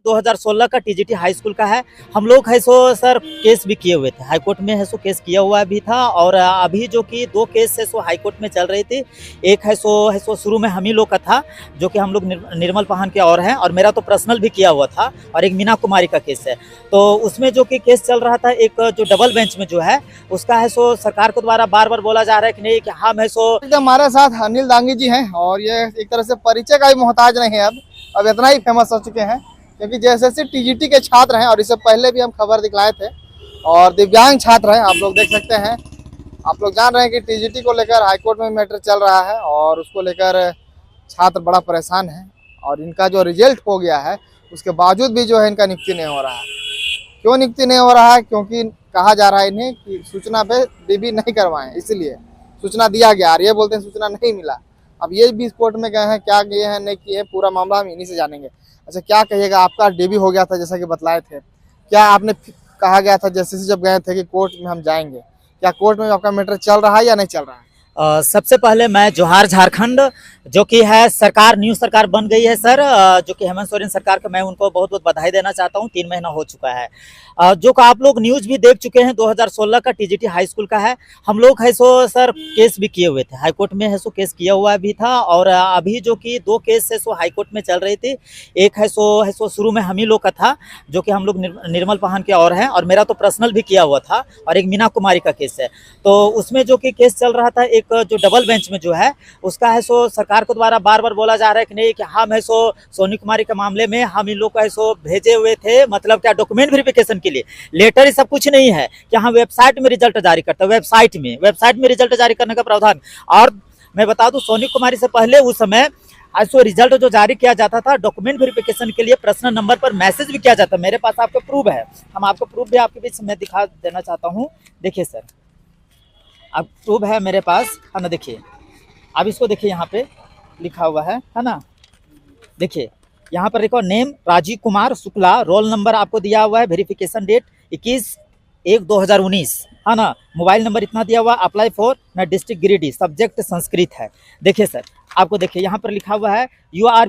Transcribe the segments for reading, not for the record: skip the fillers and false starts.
2016 का TGT high school का है। हम लोग है सो सर केस भी किए हुए थे, हाई कोर्ट में है सो केस किया हुआ भी था और अभी जो कि 2 केस है सो हाई कोर्ट में चल रही थी। एक है सो शुरू में हम ही लोग का था जो कि हम लोग निर्मल पाहन के और मेरा तो पर्सनल भी किया हुआ था और एक मीना कुमारी का केस है। तो उसमें जो कि केस चल रहा था एक जो डबल बेंच में जो है उसका है सो सरकार को द्वारा बार-बार बोला जा रहा है कि नहीं कि हम है सो एकदम हमारे साथ अनिल दांगी जी हैं और ये एक तरह से परिचय का भी मोहताज नहीं है अब इतना ही फेमस हो चुके हैं क्योंकि जेएसएससी टीजीटी के छात्र हैं और इससे पहले भी हम खबर दिखलाए थे और दिव्यांग छात्र हैं। आप लोग देख सकते हैं, आप लोग जान रहे हैं कि टीजीटी को लेकर हाईकोर्ट में मैटर चल रहा है और उसको लेकर छात्र बड़ा परेशान है और इनका जो रिजल्ट हो गया है उसके बावजूद भी जो है इनका नियुक्ति नहीं हो रहा है। क्यों नियुक्ति नहीं हो रहा है? क्योंकि कहा जा रहा है इन्हें कि सूचना पे डीबी नहीं करवाएं, इसलिए सूचना दिया गया और ये बोलते हैं सूचना नहीं मिला। अब ये भी कोर्ट में गए हैं, क्या किए हैं नहीं किए, पूरा मामला हम इन्हीं से जानेंगे। अच्छा, क्या कहिएगा? आपका डीबी हो गया था जैसा कि बतलाए थे, क्या आपने कहा गया था जैसे जब गए थे कि कोर्ट में हम जाएंगे, क्या कोर्ट में आपका मैटर चल रहा है या नहीं चल रहा है? सबसे पहले मैं जोहार झारखंड जो कि है सरकार न्यू सरकार बन गई है सर, जो कि हेमंत सोरेन सरकार का मैं उनको बहुत बहुत बधाई देना चाहता हूं। 3 महीना हो चुका है। जो कि आप लोग न्यूज़ भी देख चुके हैं, 2016 का टीजीटी हाई स्कूल का है। हम लोग है सो सर केस भी किए हुए थे, हाई कोर्ट में है सो केस किया हुआ भी था और अभी जो कि 2 केस है सो हाई कोर्ट में चल रही थी। एक है सो शुरू में हम ही लोग का था जो कि हम लोग निर्मल पाहन के और मेरा तो पर्सनल भी किया हुआ था और एक मीना कुमारी का केस है। तो उसमें जो कि केस चल रहा था एक जो डबल बेंच में जो है उसका है सो सरकार को द्वारा बार-बार बोला जा रहा है कि नहीं कि हम है सो सोनी कुमारी के मामले में हम इन लोग को है सो भेजे हुए थे, मतलब क्या डॉक्यूमेंट वेरिफिकेशन के लिए। लेटर ही सब कुछ नहीं है कि हम वेबसाइट में रिजल्ट जारी करते हैं, वेबसाइट में रिजल्ट जारी करने का प्रावधान। और मैं बता दूं सोनी कुमारी से पहले उस समय सो रिजल्ट जो जारी किया जाता था डॉक्यूमेंट वेरिफिकेशन के लिए पर्सनल नंबर पर मैसेज भी किया जाता है। मेरे पास आपका प्रूफ है, हम आपको प्रूफ भी आपके बीच में दिखा देना चाहता हूँ। देखिए सर, अब प्रूफ है मेरे पास, है ना। देखिए, अब इसको देखिए, यहाँ पे लिखा हुआ है ना। देखिए यहाँ पर देखो, name Rajiv Kumar Shukla, roll number आपको दिया हुआ है, वेरिफिकेशन डेट 21/1/2019, है ना। मोबाइल नंबर इतना दिया हुआ, अप्लाई फॉर ना डिस्ट्रिक्ट गिरिडीह, सब्जेक्ट संस्कृत है। देखिए सर, आपको देखिए यहाँ पर लिखा हुआ है you are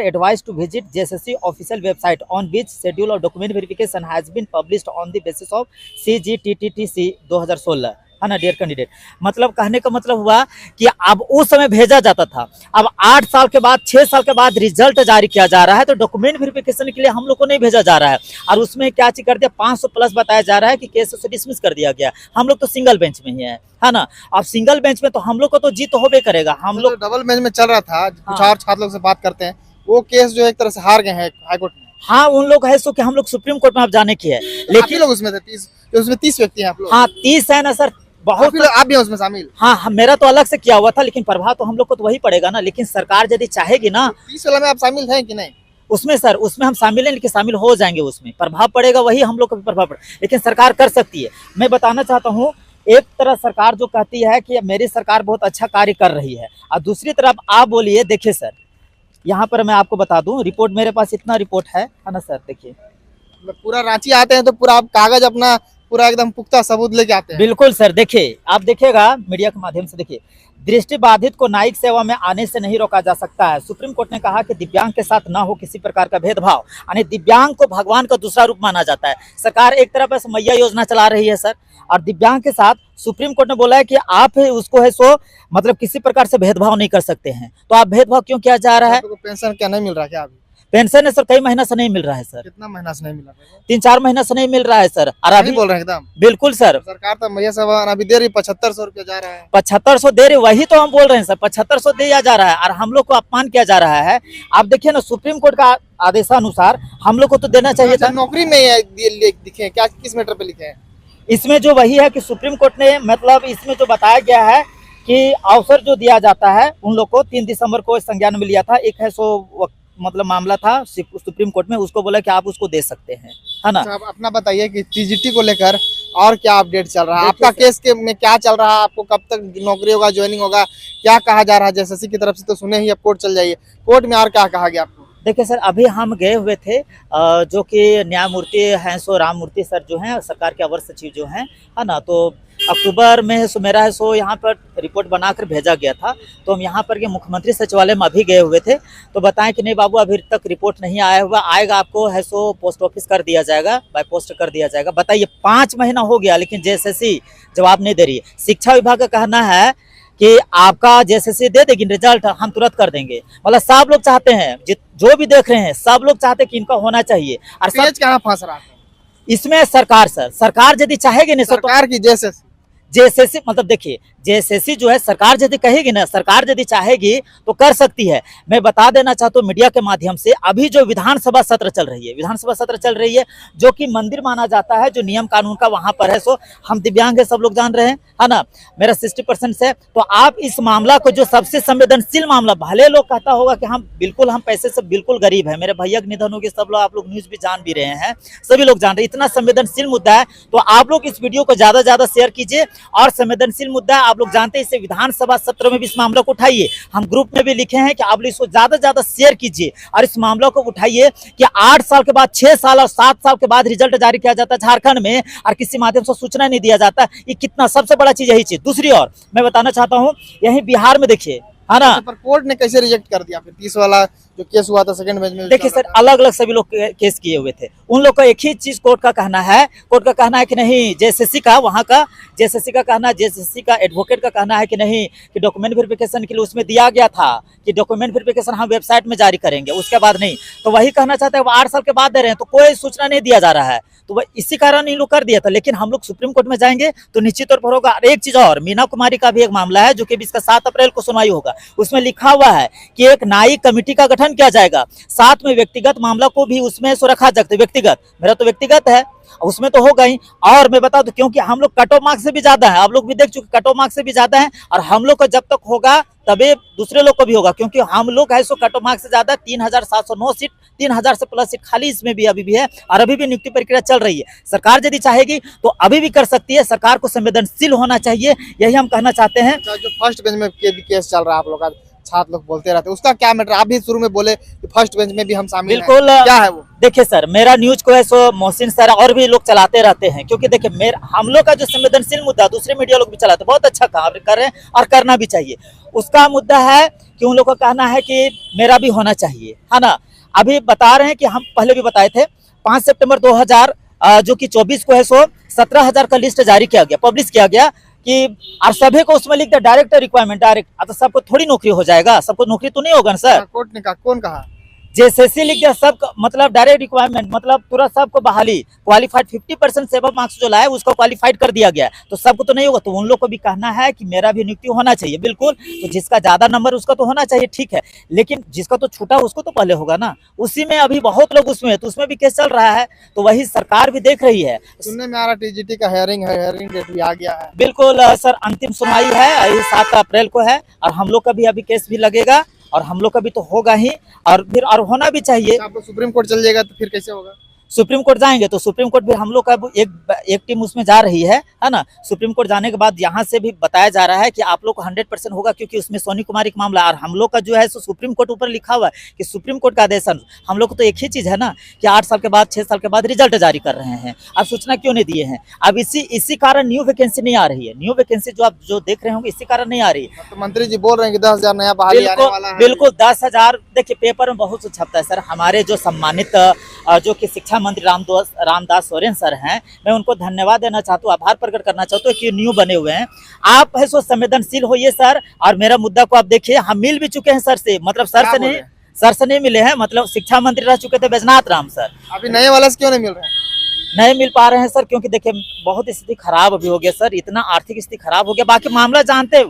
advise to visit JSSC official website on which schedule और document verification has been published on the basis of CGTTTC 2016, है ना, डियर कैंडिडेट। मतलब कहने का मतलब हुआ कि अब उस समय भेजा जाता था, अब 8 साल के बाद 6 साल के बाद रिजल्ट जारी किया जा रहा है तो डॉक्यूमेंट वेरिफिकेशन के लिए हम लोग को नहीं भेजा जा रहा है। और उसमें क्या चीज कर दिया, 500 प्लस बताया जा रहा है कि केस से डिसमिस कर दिया गया। हम लोग तो सिंगल बेंच में ही है ना। अब सिंगल बेंच में तो हम लोग को तो जीत होबे करेगा। हम लोग डबल बेंच में चल रहा था, कुछ और छात्र लोग से बात करते हैं, वो केस जो एक तरह से हार गए हैं हाईकोर्ट में। हाँ, उन लोग है सो कि हम लोग सुप्रीम कोर्ट में आप जाने की है, लेकिन लोग उसमें थे 30 व्यक्ति हैं आप लोग। हाँ 30 है ना सर, बहुत आप भी उसमें शामिल। हाँ, मेरा तो अलग से किया हुआ था, लेकिन प्रभाव तो हम लोग को तो वही पड़ेगा ना। लेकिन सरकार यदि चाहेगी ना, 30 वाला में आप शामिल हैं कि नहीं? उसमें सर, उसमें हम शामिल हैं, लेकिन शामिल हो जाएंगे, उसमें प्रभाव पड़ेगा वही हम लोग को भी प्रभाव पड़ेगा, लेकिन सरकार कर सकती है। मैं बताना चाहता हूँ, एक तरह सरकार जो कहती है कि मेरी सरकार बहुत अच्छा कार्य कर रही है, और दूसरी तरफ आप बोलिए। देखिए सर, यहाँ पर मैं आपको बता दूं, रिपोर्ट मेरे पास इतना रिपोर्ट है ना सर। देखिए पूरा रांची आते हैं तो पूरा आप कागज अपना पूरा एकदम पुख्ता सबूत लेके आते हैं। बिल्कुल सर, देखिए आप देखिएगा मीडिया के माध्यम से, देखिए दृष्टिबाधित को न्यायिक सेवा में आने से नहीं रोका जा सकता है। सुप्रीम कोर्ट ने कहा कि दिव्यांग के साथ ना हो किसी प्रकार का भेदभाव, यानी दिव्यांग को भगवान का दूसरा रूप माना जाता है। सरकार एक तरफ से मैया योजना चला रही है सर, और दिव्यांग के साथ सुप्रीम कोर्ट ने बोला है कि आप उसको है सो मतलब किसी प्रकार से भेदभाव नहीं कर सकते हैं। तो आप भेदभाव क्यों किया जा रहा है? पेंशन क्या नहीं मिल रहा क्या? अभी पेंशन है सर, कई महीना से नहीं मिल रहा है सर। कितना महीना से नहीं मिल रहा है? 3-4 महीना से नहीं मिल रहा है सर। और अभी बोल रहे हैं एकदम बिल्कुल सर, सरकार तो मैया सब अभी दे रही 7500 रुपया जा रहा है। 7500 दे रही, वही तो हम बोल रहे हैं सर, 7500 दिया जा रहा है और हम लोग को अपमान किया जा रहा है। आप देखिए ना, सुप्रीम कोर्ट का आदेशानुसार हम लोग को तो देना चाहिए था। नौकरी में दिखे क्या, किस मैटर पे लिखे हैं? इसमें जो वही है कि सुप्रीम कोर्ट ने, मतलब इसमें जो बताया गया है कि अवसर जो दिया जाता है उन लोग को 3 दिसंबर को संज्ञान में लिया था। एक है सो मतलब मामला था सुप्रीम कोर्ट में, उसको बोला कि आप उसको दे सकते हैं, है ना। आप अपना बताइए कि टीजीटी को लेकर और क्या अपडेट चल रहा है? आपका केस के में क्या चल रहा है? आपको कब तक नौकरी होगा, ज्वाइनिंग होगा, क्या कहा जा रहा है? जेएसएससी की तरफ से तो सुने ही, अब कोर्ट चल जाइए, कोर्ट में और क्या कहा गया आपको? देखिए सर, अभी हम गए हुए थे, जो कि न्यायमूर्ति हैं सो राम मूर्ति सर जो हैं, सरकार के अवर सचिव जो हैं, है ना। तो अक्टूबर में है सो मेरा है सो यहाँ पर रिपोर्ट बनाकर भेजा गया था। तो हम यहाँ पर के मुख्यमंत्री सचिवालय में अभी गए हुए थे, तो बताएं कि नहीं बाबू अभी तक रिपोर्ट नहीं आया हुआ, आएगा आपको है सो पोस्ट ऑफिस कर दिया जाएगा, बाय पोस्ट कर दिया जाएगा। बताइए 5 महीना हो गया लेकिन जेएसएससी जवाब नहीं दे रही है। शिक्षा विभाग का कहना है कि आपका जेएसएससी दे देगी रिजल्ट, हम तुरंत कर देंगे। मतलब सब लोग चाहते हैं, जो भी देख रहे हैं सब लोग चाहते हैं कि इनका होना चाहिए। और सब पेज कहाँ फंस रहा है? इसमें सरकार सर, सरकार यदि चाहेगी नहीं सर तो सरकार की जैसे जेएसएससी मतलब देखिए जेएसएससी जो है सरकार यदि कहेगी ना, सरकार यदि चाहेगी तो कर सकती है। मैं बता देना चाहता हूँ मीडिया के माध्यम से, अभी जो विधानसभा सत्र चल रही है, विधानसभा सत्र चल रही है जो कि मंदिर माना जाता है, जो नियम कानून का वहां पर है, सो हम दिव्यांग है सब लोग जान रहे हैं, है ना, मेरा 60% से। तो आप इस मामला को जो सबसे संवेदनशील मामला, भले लोग कहता होगा कि हम बिल्कुल हम पैसे से बिल्कुल गरीब है, मेरे भैया के निधन हो गए, सब लोग आप लोग न्यूज भी जान भी रहे हैं, सभी लोग जान रहे हैं, इतना संवेदनशील मुद्दा है। तो आप लोग इस वीडियो को ज्यादा ज्यादा शेयर कीजिए, और संवेदनशील मुद्दा है, आप लोग जानते हैं, इसे विधानसभा सत्र में भी इस मामला को उठाइए। हम ग्रुप में भी लिखे हैं कि आप लोग इसको ज्यादा से ज्यादा शेयर कीजिए और इस मामला को उठाइए कि 8 साल के बाद, 6 साल और 7 साल के बाद रिजल्ट जारी किया जाता है झारखंड में और किसी माध्यम से सूचना नहीं दिया जाता। ये कितना सबसे बड़ा चीज यही चीज। दूसरी ओर मैं बताना चाहता हूँ, यही बिहार में देखिए, है ना, पर कोर्ट ने कैसे रिजेक्ट कर दिया फिर 30 वाला जो केस हुआ था सेकंड बेंच में? देखिए सर, अलग अलग सभी लोग केस किए हुए थे, उन लोग का एक ही चीज कोर्ट का कहना है, कोर्ट का कहना है कि नहीं, जेएसएससी का वहां का जेएसएससी का कहना, जेएसएससी का एडवोकेट का कहना है कि नहीं, कि डॉक्यूमेंट वेरिफिकेशन के लिए उसमें दिया गया था कि डॉक्यूमेंट वेरिफिकेशन हम वेबसाइट में जारी करेंगे, उसके बाद नहीं। तो वही कहना चाहते हैं, वो 8 साल के बाद दे रहे हैं तो कोई सूचना नहीं दिया जा रहा है, तो वह इसी कारण इन लोग कर दिया था। लेकिन हम लोग सुप्रीम कोर्ट में जाएंगे तो निश्चित तौर पर होगा। एक चीज और, मीना कुमारी का भी एक मामला है जो कि इसका 7 अप्रैल को सुनवाई होगा, उसमें लिखा हुआ है कि एक न्यायिक कमेटी का गठन किया जाएगा, साथ में व्यक्तिगत मामला को भी उसमें सो रखा जा सकता है। व्यक्तिगत, मेरा तो व्यक्तिगत है, उसमें तो होगा ही। और मैं बता दूं, क्योंकि हम लोग कट ऑफ मार्क्स से भी ज्यादा है, आप लोग भी देख चुके, कट ऑफ मार्क्स से भी ज्यादा है, और हम लोग को जब तक होगा तभी दूसरे लोग को भी होगा, क्योंकि हम लोग है सो कट ऑफ मार्क्स से ज्यादा 3709 सीट, 3000 से प्लस सीट खाली इसमें भी अभी भी है, और अभी भी नियुक्ति प्रक्रिया चल रही है। सरकार यदि चाहेगी तो अभी भी कर सकती है, सरकार को संवेदनशील होना चाहिए, यही हम कहना चाहते हैं। जो फर्स्ट बेंच में केस चल रहा है आप लोग का, छात्र लोग बोलते रहते हैं, उसका क्या मैटर? आप भी शुरू में बोले कि फर्स्ट बेंच में भी हम शामिल हैं। बिल्कुल, क्या है वो? देखिए सर, मेरा न्यूज को है सो मोहसिन सर और भी लोग चलाते रहते हैं, क्योंकि देखिए हम लोग का जो संवेदनशील मुद्दा दूसरे मीडिया लोग भी चलाते हैं, बहुत अच्छा काम कर रहे हैं और करना भी चाहिए। उसका मुद्दा है कि उन लोग का कहना है कि मेरा भी होना चाहिए, है ना। अभी बता रहे हैं कि हम पहले भी बताए थे, 5 सितंबर 2000 जो कि 24 को है सो 17,000 का लिस्ट जारी किया गया, पब्लिश किया गया कि और सभी को उसमें लिख दिया डायरेक्ट रिक्वायरमेंट, डायरेक्ट। तो सबको थोड़ी नौकरी हो जाएगा, सबको नौकरी तो नहीं होगा ना सर। कोर्ट ने कहा, कौन कहा? जेएसएससी लिख दिया सब, मतलब डायरेक्ट रिक्वायरमेंट, मतलब तुरंत सबको बहाली, क्वालिफाइड 50% से अब मार्क्स जो लाए उसको क्वालिफाइड कर दिया गया, तो सबको तो नहीं होगा। तो उन लोग को भी कहना है कि मेरा भी नियुक्ति होना चाहिए, बिल्कुल। तो जिसका ज्यादा नंबर उसका तो होना चाहिए, ठीक है, लेकिन जिसका तो छूटा उसको तो पहले होगा ना। उसी में अभी बहुत लोग उसमें, तो उसमें भी केस चल रहा है, तो वही सरकार भी देख रही है। सुनने में आ रहा टीजीटी का हेयरिंग है, हेयरिंग डेट भी आ गया है। बिल्कुल सर, अंतिम सुनवाई है 7 अप्रैल को है, और हम लोग का भी अभी केस भी लगेगा, और हम लोग का भी तो होगा ही, और फिर और होना भी चाहिए। आप लोग सुप्रीम कोर्ट चल जाएगा तो फिर कैसे होगा? सुप्रीम कोर्ट जाएंगे तो सुप्रीम कोर्ट भी हम लोग का एक टीम उसमें जा रही है ना। सुप्रीम कोर्ट जाने के बाद यहाँ से भी बताया जा रहा है कि आप लोग को 100% होगा, क्योंकि उसमें सोनी कुमारी का मामला, और हम लोग का जो है सो सुप्रीम कोर्ट ऊपर लिखा हुआ है कि सुप्रीम कोर्ट का आदेश। हम लोग को तो एक ही चीज है ना कि 8 साल के बाद, 6 साल के बाद रिजल्ट जारी कर रहे हैं, अब सूचना क्यों नहीं दिए हैं? अब इसी कारण न्यू वैकेंसी नहीं आ रही है, न्यू वैकेंसी जो आप जो देख रहे होंगे इसी कारण नहीं आ रही है। तो मंत्री जी बोल रहे हैं कि 10,000 नया बहाली आने वाला है। बिल्कुल 10,000, देखिए पेपर में बहुत कुछ छपता है सर। हमारे जो सम्मानित जो कि शिक्षा मंत्री रामदास सोरेन सर हैं, मैं उनको धन्यवाद देना चाहता हूँ, आभार प्रकट करना चाहता हूँ कि न्यू बने हुए हैं। आप है सो संवेदनशील होइए सर, और मेरा मुद्दा को आप देखिए, हम मिल भी चुके हैं सर से, मतलब सर से नहीं मिले हैं, मतलब शिक्षा मंत्री रह चुके थे बैजनाथ राम सर। अभी नए वाले से क्यों नहीं मिल रहे हैं? नहीं मिल पा रहे हैं सर, क्योंकि देखिए बहुत स्थिति खराब अभी हो गया सर, इतना आर्थिक स्थिति खराब हो गया। बाकी मामला जानते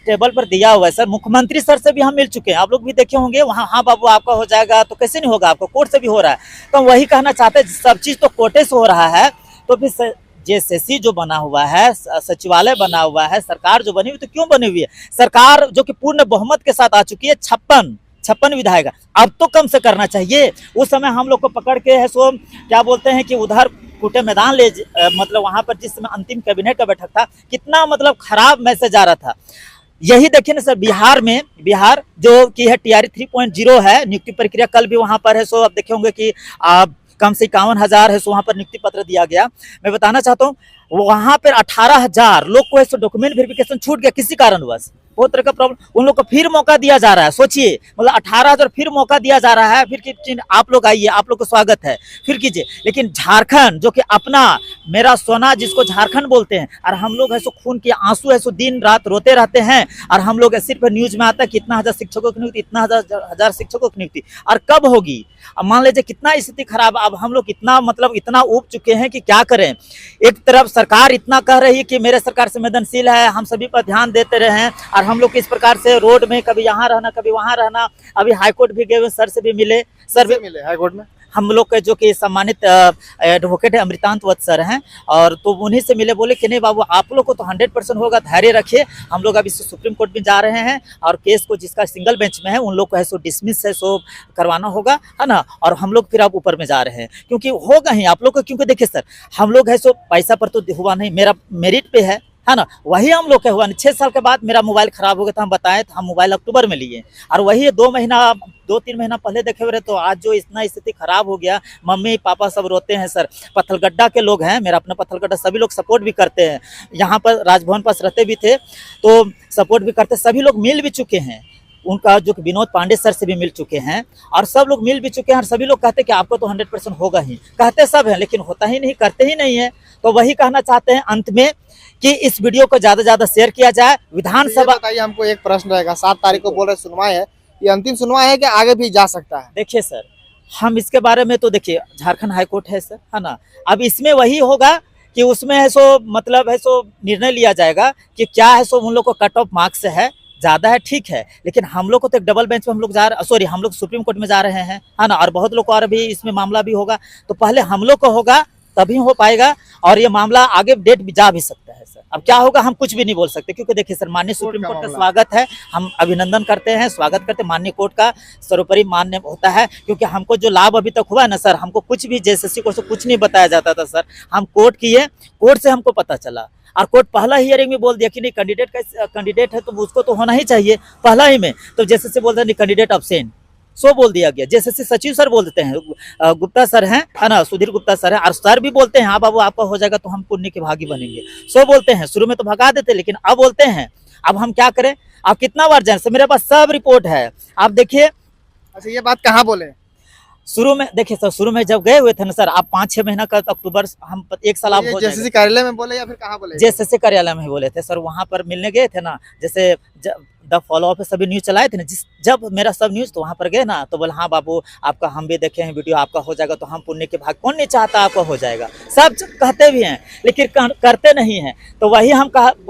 टेबल पर दिया हुआ है सर, मुख्यमंत्री सर से भी हम मिल चुके हैं, आप लोग भी देखे होंगे वहाँ। हाँ बाबू आपका हो जाएगा, तो कैसे नहीं होगा, आपको कोर्ट से भी हो रहा है। तो हम वही कहना चाहते हैं, सब चीज तो कोर्टे से हो रहा है, तो फिर जेएसएससी जो बना हुआ है, सचिवालय बना हुआ है, सरकार जो बनी हुई, तो क्यों बनी हुई है? सरकार जो कि पूर्ण बहुमत के साथ आ चुकी है, 56 विधायक, अब तो कम से करना चाहिए। उस समय हम लोग को पकड़ के है सो क्या बोलते हैं कि उधर कूटे मैदान मतलब वहां पर जिस समय अंतिम कैबिनेट का बैठक था, कितना मतलब खराब मैसेज आ रहा था। यही देखिए ना सर, बिहार जो कि है TRE 3.0 है, नियुक्ति प्रक्रिया कल भी वहां पर है सो आप देखे होंगे कि कम से 51,000 है सो वहाँ पर नियुक्ति पत्र दिया गया। मैं बताना चाहता हूँ वहाँ पर 18,000 लोग को ऐसे डॉक्यूमेंट वेरिफिकेशन छूट गया किसी कारणवश, बहुत तरह का प्रॉब्लम, उन लोग को फिर मौका दिया जा रहा है। सोचिए मतलब 18,000 फिर मौका दिया जा रहा है, फिर कि आप लोग आइए, आप लोग को स्वागत है, फिर कीजिए। लेकिन झारखंड जो कि अपना मेरा सोना जिसको झारखंड बोलते हैं, और हम लोग है सो खून के आंसू है सो दिन रात रोते रहते हैं, और हम लोग सिर्फ न्यूज में आता है कितना हजार शिक्षकों की नियुक्ति, इतना हजार शिक्षकों की नियुक्ति, और कब होगी। अब मान लीजिए कितना स्थिति खराब, अब हम लोग इतना मतलब इतना ऊब चुके हैं कि क्या करें। एक तरफ सरकार इतना कह रही है कि मेरे सरकार संवेदनशील है, हम सभी पर ध्यान देते रहे हैं, और हम लोग इस प्रकार से रोड में कभी यहाँ रहना कभी वहाँ रहना। अभी हाईकोर्ट भी गए, सर से भी मिले, सर भी मिले हाईकोर्ट में हम लोग के जो कि सम्मानित एडवोकेट है अमृतांत वत्स सर हैं, और तो उन्हीं से मिले, बोले कि नहीं बाबू आप लोग को तो 100% होगा, धैर्य रखिए, हम लोग अभी सुप्रीम कोर्ट में जा रहे हैं, और केस को जिसका सिंगल बेंच में है उन लोग को है सो डिसमिस है सो करवाना होगा, है ना। और हम लोग फिर अब ऊपर में जा रहे हैं, क्योंकि होगा ही आप लोग को, क्योंकि देखिए सर हम लोग है सो पैसा पर तो हुआ नहीं, मेरा मेरिट पे है ना, वही हम लोग का हुआ नहीं। 6 साल के बाद मेरा मोबाइल खराब हो गया था, हम बताएं तो हम मोबाइल अक्टूबर में लिए, और वही 2-3 महीना पहले देखे हुए, तो आज जो इतना स्थिति खराब हो गया, मम्मी पापा सब रोते हैं सर। पत्थलगड्डा के लोग हैं, मेरा अपना पत्थलगड्डा, सभी लोग सपोर्ट भी करते हैं, यहाँ पर राजभवन पास रहते भी थे तो सपोर्ट भी करते, सभी लोग मिल भी चुके हैं, उनका जो विनोद पांडे सर से भी मिल चुके हैं, और सब लोग मिल भी चुके हैं, और सभी लोग कहते हैं कि आपको तो 100% होगा ही, कहते सब हैं, लेकिन होता ही नहीं, करते ही नहीं है। तो वही कहना चाहते हैं अंत में कि इस वीडियो को ज्यादा से ज्यादा शेयर किया जाए। विधानसभा बताइए, हमको एक प्रश्न रहेगा, 7 तारीख को बोल रहे सुनवाई है, ये अंतिम सुनवाई है कि आगे भी जा सकता है? देखिए सर, हम इसके बारे में तो देखिए झारखंड हाईकोर्ट है सर, है ना। अब इसमें वही होगा कि उसमें है सो मतलब है सो निर्णय लिया जाएगा कि क्या है सो उन लोग को कट ऑफ मार्क्स है ज्यादा है, ठीक है, लेकिन हम लोग को तो एक डबल बेंच में हम लोग हम लोग सुप्रीम कोर्ट में जा रहे हैं, है ना, और बहुत लोग को और भी इसमें मामला भी होगा, तो पहले हम लोग को होगा तभी हो पाएगा, और ये मामला आगे डेट भी जा भी सकता है सर। अब क्या होगा हम कुछ भी नहीं बोल सकते, क्योंकि देखिए सर माननीय सुप्रीम कोर्ट का स्वागत है, हम अभिनंदन करते हैं, स्वागत करते हैं, माननीय कोर्ट का सर्वोपरि मान्य होता है, क्योंकि हमको जो लाभ अभी तक हुआ है ना सर, हमको कुछ भी जेएसएससी कोर्ट से कुछ नहीं बताया जाता था सर, हम कोर्ट किए, कोर्ट से हमको पता चला, और कोर्ट पहला हियरिंग में बोल दिया कि नहीं कैंडिडेट है तो उसको तो होना ही चाहिए पहला ही में, तो जेएसएससी बोलता है नहीं कैंडिडेट अब्सेंट, सो बोल दिया गया। जेएसएससी सचिव सर बोल देते हैं, गुप्ता सर हैं, है ना, सुधीर गुप्ता सर हैं, और सर भी बोलते हैं हाँ बाबू आपका हो जाएगा तो हम पुण्य के भागी बनेंगे, सो बोलते हैं। शुरू में तो भगा देते, लेकिन अब बोलते हैं, अब हम क्या करें, आप कितना बार जाए, मेरे पास सब रिपोर्ट है, आप देखिए। अच्छा, ये बात कहाँ बोले? शुरू में देखिए सर, शुरू में जब गए हुए थे ना सर, आप 5-6 महीना का अक्टूबर, हम 1 साल आप हो जाएगा। जेएसएससी कार्यालय में बोले या फिर कहाँ बोले? जेएसएससी कार्यालय में ही बोले थे सर, वहाँ पर मिलने गए थे ना, जैसे द फॉलो अप सभी न्यूज चलाए थे ना, जब मेरा सब न्यूज तो वहाँ पर गए ना, तो बोले हाँ बाबू आपका हम भी देखे हैं वीडियो, आपका हो जाएगा तो हम पुण्य के भाग, कौन नहीं चाहता आपका हो जाएगा, सब कहते भी हैं लेकिन करते नहीं हैं। तो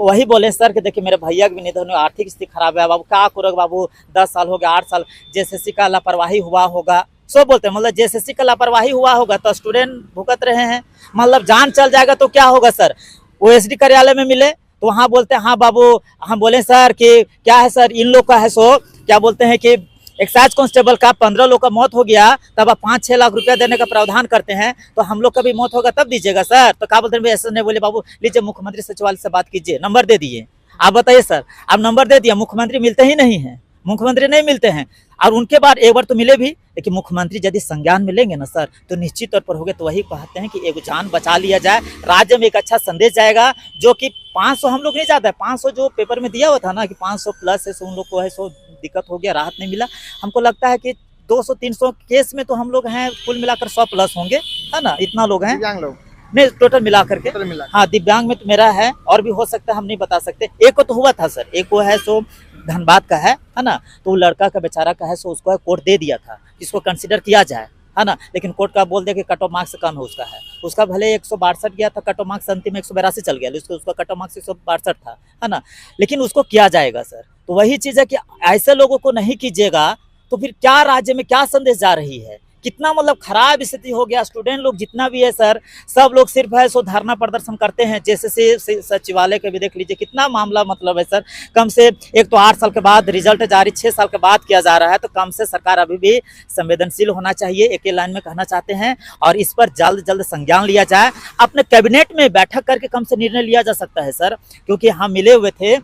वही बोले सर कि देखिए मेरे भैया भी निधन हुआ, आर्थिक स्थिति खराब है बाबू, क्या करोगे बाबू, 10 साल हो गया, 8 साल जेएसएससी का लापरवाही हुआ होगा, सो बोलते हैं, मतलब जेएसएससी का लापरवाही हुआ होगा तो स्टूडेंट भुगत रहे हैं, मतलब जान चल जाएगा तो क्या होगा सर। ओएसडी कार्यालय में मिले तो वहाँ बोलते हैं हाँ बाबू, हम बोले सर कि क्या है सर, इन लोग का है सो क्या बोलते हैं कि एक्साइज कांस्टेबल का 15 लोग का मौत हो गया, तब आप 5-6 लाख रुपया देने का प्रावधान करते हैं, तो हम लोग का भी मौत होगा तब दीजिएगा सर। तो क्या बोलते हैं, ऐसा नहीं बोले बाबू, लीजिए मुख्यमंत्री सचिवालय से बात कीजिए, नंबर दे दिए, आप बताइए सर, अब नंबर दे दिया, मुख्यमंत्री मिलते ही नहीं है, मुख्यमंत्री नहीं मिलते हैं, और उनके बाद एक बार तो मिले भी, लेकिन मुख्यमंत्री यदि संज्ञान में लेंगे ना सर तो निश्चित तौर पर होंगे, तो वही कहते हैं कि एक जान बचा लिया जाए, राज्य में एक अच्छा संदेश जाएगा, जो कि 500 हम लोग नहीं जाता है, 500 जो पेपर में दिया हुआ था ना कि 500 प्लस है, सो उन लोग को है सो दिक्कत हो गया, राहत नहीं मिला, हमको लगता है कि 200-300 केस में तो हम लोग हैं, कुल मिलाकर 100 प्लस होंगे, है ना, इतना लोग हैं, दिव्यांग लोग नहीं टोटल मिला करके, हाँ दिव्यांग में तो मेरा है, और भी हो सकता है, हम नहीं बता सकते। एक को तो हुआ था सर, एक को है सो धनबाद का है ना, तो वो लड़का का बेचारा का है सो उसको कोर्ट दे दिया था, इसको कंसिडर किया जाए, है ना, लेकिन कोर्ट का बोल दिया कि कट ऑफ मार्क्स कम है उसका, है उसका भले 162 गया था कट ऑफ मार्क्स, अंतिम 182 चल गया, उसका कट ऑफ मार्क्स 162 था, है ना, लेकिन उसको किया जाएगा सर। तो वही चीज़ है कि ऐसे लोगों को नहीं कीजिएगा तो फिर क्या राज्य में क्या संदेश जा रही है, कितना मतलब खराब स्थिति हो गया। स्टूडेंट लोग जितना भी है सर, सब लोग सिर्फ है सो धरना प्रदर्शन करते हैं, जैसे से सचिवालय के भी देख लीजिए कितना मामला मतलब है सर, कम से एक तो 8 साल के बाद रिजल्ट जारी 6 साल के बाद किया जा रहा है, तो कम से सरकार अभी भी संवेदनशील होना चाहिए, एक ही लाइन में कहना चाहते हैं, और इस पर जल्द संज्ञान लिया जाए, अपने कैबिनेट में बैठक करके कम से निर्णय लिया जा सकता है सर, क्योंकि हम मिले हुए थे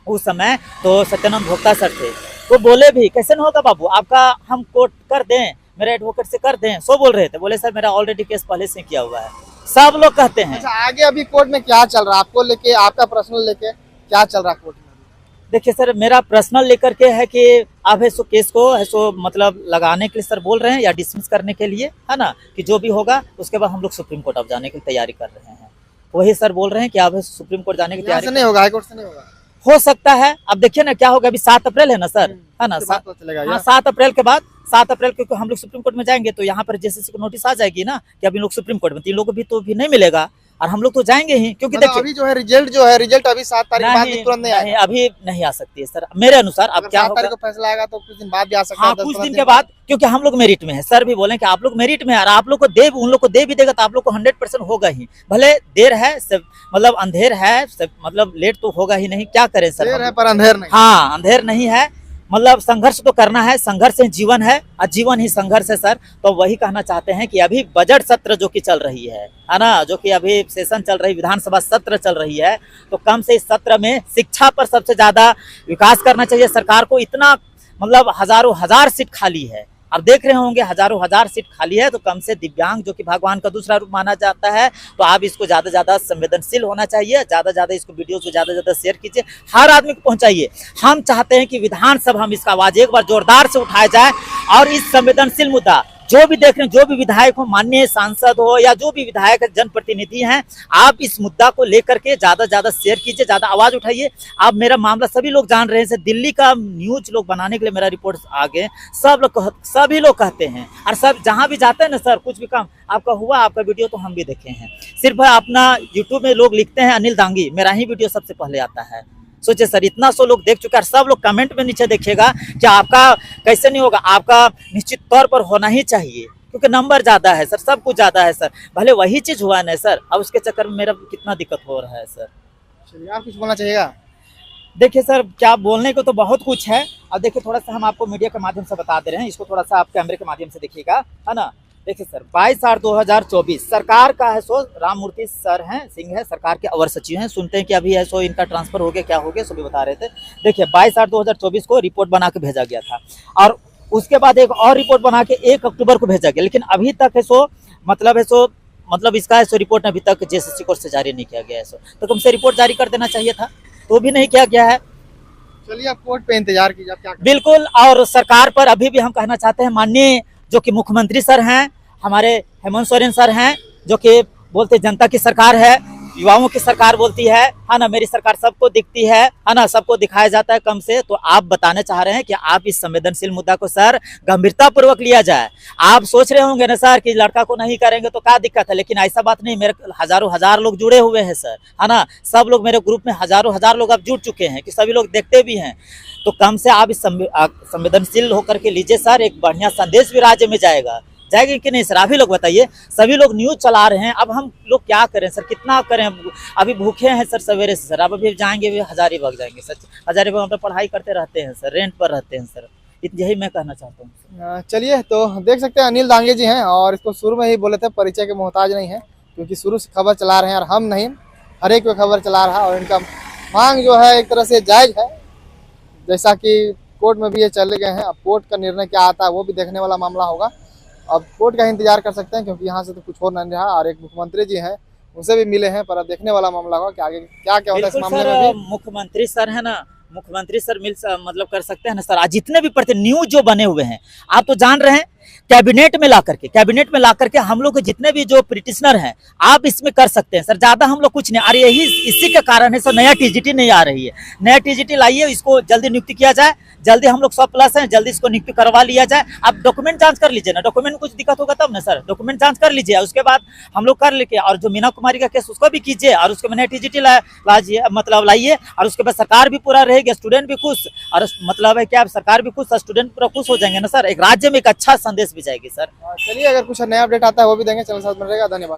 उस समय, तो सत्यानंद भोक्ता सर थे, तो बोले भी कैसे न होगा बाबू आपका हम कोर्ट कर दें, मेरे एडवोकेट से कर दें, सो बोल रहे थे। बोले सर मेरा ऑलरेडी केस पहले से किया हुआ है, सब लोग कहते हैं। अच्छा, आगे अभी कोर्ट में क्या चल रहा है आपको लेके, आपका पर्सनल लेके क्या चल रहा है कोर्ट में? देखिए सर, मेरा पर्सनल लेकर के है कि आप है सो केस को है सो मतलब लगाने के लिए सर बोल रहे हैं, या डिसमिस करने के लिए, है ना, कि जो भी होगा उसके बाद हम लोग सुप्रीम कोर्ट अब जाने की तैयारी कर रहे हैं। वही सर बोल रहे हैं कि आप सुप्रीम कोर्ट जाने की यहाँ से तैयारी नहीं होगा, हाई कोर्ट से नहीं होगा? हो सकता है। अब देखिए ना क्या होगा, अभी 7 अप्रैल है ना सर, है ना, उसके बाद पता चलेगा हाँ 7 अप्रैल के बाद, 7 अप्रैल को हम लोग सुप्रीम कोर्ट में जाएंगे तो यहाँ पर जेसीसी को नोटिस आ जाएगी ना कि अभी लोग सुप्रीम कोर्ट में, तो इन लोगों को भी तो भी नहीं मिलेगा, और हम लोग तो जाएंगे ही, क्योंकि मतलब देखिए अभी जो है रिजल्ट अभी 7 तारीख बाद नहीं, तुरंत नहीं नहीं, आएगा। अभी नहीं आ सकती है सर मेरे अनुसार। अब अगर क्या 7 होगा, तारीख को फैसला आएगा तो कुछ दिन बाद भी आ सकता है, हाँ 10 कुछ 15 दिन के बाद, क्योंकि हम लोग मेरिट में है। सर भी बोले कि आप लोग मेरिट में है और आप लोग को दे, उन लोग को दे भी देगा तो आप लोग को 100% होगा ही, भले देर है सब, मतलब अंधेर है सब, मतलब लेट तो होगा ही नहीं, क्या करें सर। देर है पर अंधेर नहीं। हाँ अंधेर नहीं है, मतलब संघर्ष तो करना है, संघर्ष ही जीवन है और जीवन ही संघर्ष है सर। तो वही कहना चाहते हैं कि अभी बजट सत्र जो कि चल रही है ना, जो कि अभी सेशन चल रही, विधानसभा सत्र चल रही है, तो कम से इस सत्र में शिक्षा पर सबसे ज्यादा विकास करना चाहिए सरकार को। इतना मतलब हजारों हजार सीट खाली है, अब देख रहे होंगे हजारों हजार सीट खाली है, तो कम से दिव्यांग जो कि भगवान का दूसरा रूप माना जाता है, तो आप इसको ज्यादा ज्यादा संवेदनशील होना चाहिए, ज्यादा ज्यादा इसको वीडियो को ज्यादा ज्यादा शेयर कीजिए, हर आदमी को पहुंचाइए। हम चाहते हैं कि विधानसभा हम इसका आवाज एक बार जोरदार से उठाया जाए, और इस संवेदनशील मुद्दा जो भी देख रहे हैं, जो भी विधायक हो, माननीय सांसद हो या जो भी विधायक जनप्रतिनिधि हैं, आप इस मुद्दा को लेकर के ज्यादा ज्यादा शेयर कीजिए, ज्यादा आवाज उठाइए। आप मेरा मामला सभी लोग जान रहे हैं सर, दिल्ली का न्यूज लोग बनाने के लिए मेरा रिपोर्ट आगे सभी लोग कहते हैं, और सब जहां भी जाते हैं ना सर, कुछ भी काम आपका हुआ, आपका वीडियो तो हम भी देखे हैं। सिर्फ अपना यूट्यूब में लोग लिखते हैं अनिल दांगी, मेरा ही वीडियो सबसे पहले आता है। सोचिए सर, इतना सो लोग देख चुके हैं, सब लोग कमेंट में नीचे देखिएगा कि आपका कैसे नहीं होगा, आपका निश्चित तौर पर होना ही चाहिए, क्योंकि नंबर ज्यादा है सर, सब कुछ ज्यादा है सर, भले वही चीज हुआ है सर, अब उसके चक्कर में मेरा कितना दिक्कत हो रहा है सर। चलिए, आप कुछ बोलना चाहिएगा? देखिए सर, क्या बोलने को तो बहुत कुछ है। अब देखिए थोड़ा सा हम आपको मीडिया के माध्यम से बता दे रहे हैं, इसको थोड़ा सा आप कैमरे के माध्यम से देखिएगा, है ना। देखिए सर, 22/8/2024 सरकार का है सो, राम मूर्ति सर हैं, सिंह है, सरकार के अवर सचिव हैं। सुनते हैं कि अभी है सो इनका ट्रांसफर हो गया, क्या हो गया सो भी बता रहे थे। देखिए 22/8/2024 को रिपोर्ट बना के भेजा गया था, और उसके बाद एक और रिपोर्ट बना के 1 अक्टूबर को भेजा गया, लेकिन अभी तक है सो मतलब इसका है सो रिपोर्ट अभी तक जेसीसी कोर्ट से जारी नहीं किया गया है सो, तो कम से रिपोर्ट जारी कर देना चाहिए था, तो भी नहीं किया गया है। चलिए, आप कोर्ट पे इंतजार कीजिए, आप क्या करें? बिल्कुल, और सरकार पर अभी भी हम कहना चाहते हैं, माननीय जो कि मुख्यमंत्री सर हैं, हमारे हेमंत सोरेन सर हैं, जो कि बोलते जनता की सरकार है, युवाओं की सरकार बोलती है ना, मेरी सरकार सबको दिखती है ना, सबको दिखाया जाता है कम से, तो आप बताने चाह रहे हैं कि आप इस संवेदनशील मुद्दा को सर गंभीरता पूर्वक लिया जाए। आप सोच रहे होंगे ना सर कि लड़का को नहीं करेंगे तो क्या दिक्कत है, लेकिन ऐसा बात नहीं, मेरे हजारों हजार लोग जुड़े हुए हैं सर, है ना, सब लोग मेरे ग्रुप में हजारों हजार लोग अब जुड़ चुके हैं, कि सभी लोग देखते भी हैं, तो कम से आप इस संवेदनशील होकर के लीजिए सर, एक बढ़िया संदेश भी राज्य में जाएगा कि नहीं सर, आप ही लोग बताइए, सभी लोग न्यूज चला रहे हैं, अब हम लोग क्या करें सर, कितना करें, अभी भूखे हैं सर सवेरे से सर, अब अभी जाएंगे भी हजारीबाग जाएंगे सर, हजारीबाग हम पढ़ाई करते रहते हैं सर, रेंट पर रहते हैं सर, यही मैं कहना चाहता हूँ। चलिए, तो देख सकते हैं अनिल दांगे जी हैं, और इसको शुरू में ही बोले थे परिचय के मोहताज नहीं है, क्योंकि शुरू से खबर चला रहे हैं, और हम नहीं, हर एक खबर चला रहा है, और इनका मांग जो है एक तरह से जायज है, जैसा कि कोर्ट में भी ये चले गए हैं। अब कोर्ट का निर्णय क्या आता है वो भी देखने वाला मामला होगा, अब कोर्ट का इंतजार कर सकते हैं, क्योंकि यहाँ से तो कुछ हो नहीं रहा, और एक मुख्यमंत्री जी हैं, उनसे भी मिले हैं, पर अब देखने वाला मामला होगा कि आगे क्या क्या होता है इस मामले में भी। मुख्यमंत्री सर है ना, मुख्यमंत्री सर मतलब कर सकते हैं ना सर, आज जितने भी न्यूज जो बने हुए हैं, आप तो जान रहे हैं, कैबिनेट में ला करके हम लोग के जितने भी जो पिटिशनर हैं, आप इसमें कर सकते हैं सर, ज्यादा हम लोग कुछ नहीं, और यही इसी के कारण है सर नया टीजीटी नहीं आ रही है, नया टीजीटी लाइए, इसको जल्दी नियुक्ति किया जाए, जल्दी हम लोग 100+ हैं, जल्दी इसको नियुक्ति करवा लिया जाए। आप डॉक्यूमेंट जांच कर लीजिए ना, डॉक्यूमेंट में कुछ दिक्कत होगा तब ना सर, डॉक्यूमेंट जांच कर लीजिए, उसके बाद हम लोग कर लेके, और जो मीना कुमारी का केस उसको भी कीजिए, और उसके बाद नया टीजीटी मतलब लाइए, और उसके बाद सरकार भी पूरा रहेगी, स्टूडेंट भी खुश, और मतलब है क्या, सरकार भी खुश, स्टूडेंट पूरा खुश हो जाएंगे ना सर, एक राज्य में एक अच्छा संदेश भी जाएगी सर। चलिए, अगर कुछ नया अपडेट आता है वो भी देंगे, चैनल साथ में रहेगा। धन्यवाद।